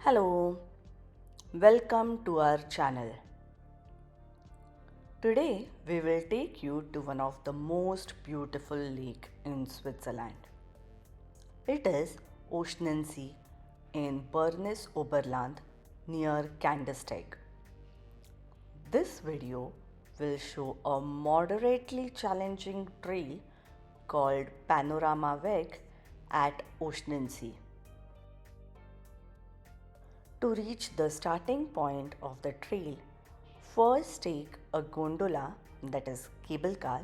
Hello, welcome to our channel. Today we will take you to one of the most beautiful lake in Switzerland. It is Oeschinensee in Bernese Oberland near Kandersteg. This video will show a moderately challenging trail called Panoramaweg at Oeschinensee. To reach the starting point of the trail, first take a gondola, that is cable car,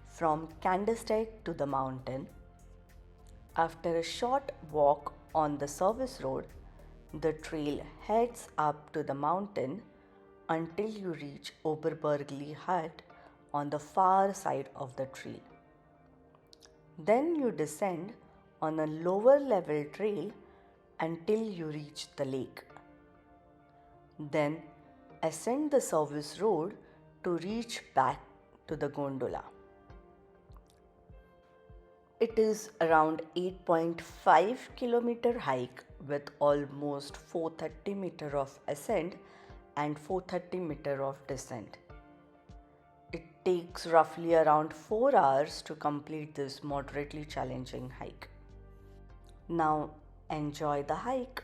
from Kandersteg to the mountain. After a short walk on the service road, the trail heads up to the mountain until you reach Oberbergli hut on the far side of the trail. Then you descend on a lower level trail until you reach the lake. Then ascend the service road to reach back to the gondola. It is around 8.5 kilometer hike with almost 430 meter of ascent and 430 meter of descent. It takes roughly around 4 hours to complete this moderately challenging hike. Now enjoy the hike.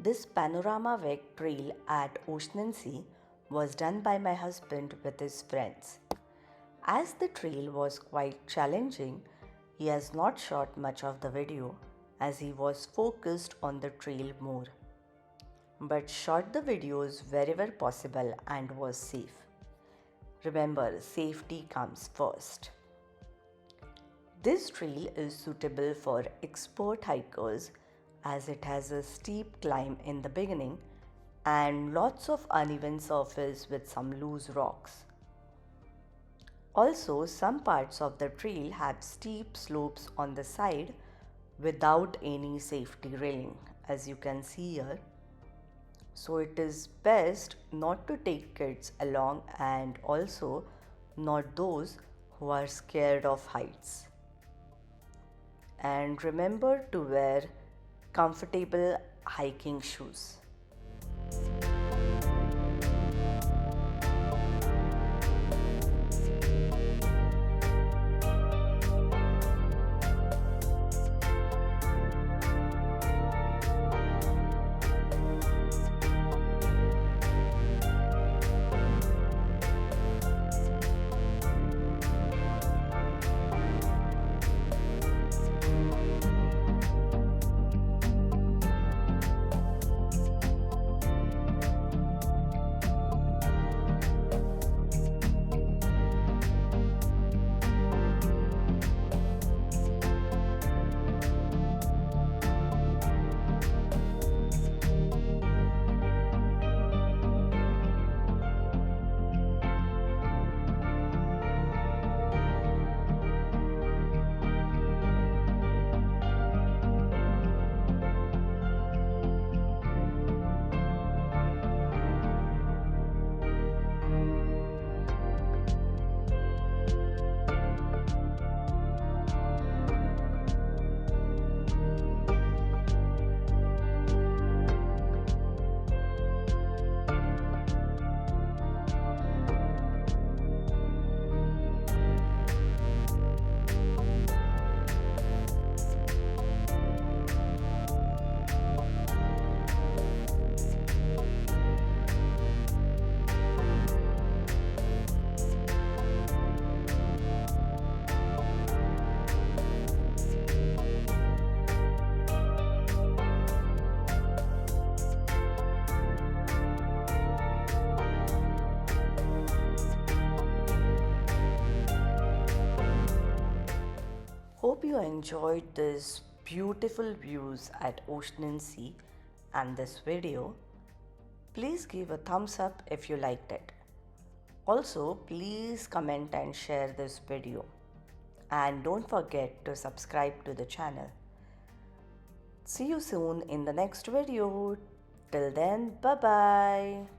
This Panoramaweg Trail at Oeschinensee was done by my husband with his friends. As the trail was quite challenging, he has not shot much of the video as he was focused on the trail more, but shot the videos wherever possible and was safe. Remember, safety comes first. This trail is suitable for expert hikers as it has a steep climb in the beginning and lots of uneven surface with some loose rocks. Also, some parts of the trail have steep slopes on the side without any safety railing, as you can see here. So it is best not to take kids along and also not those who are scared of heights. And remember to wear comfortable hiking shoes. Hope you enjoyed this beautiful views at Oeschinensee and this video. Please give a thumbs up if you liked it. Also, please comment and share this video. And don't forget to subscribe to the channel. See you soon in the next video. Till then, bye bye.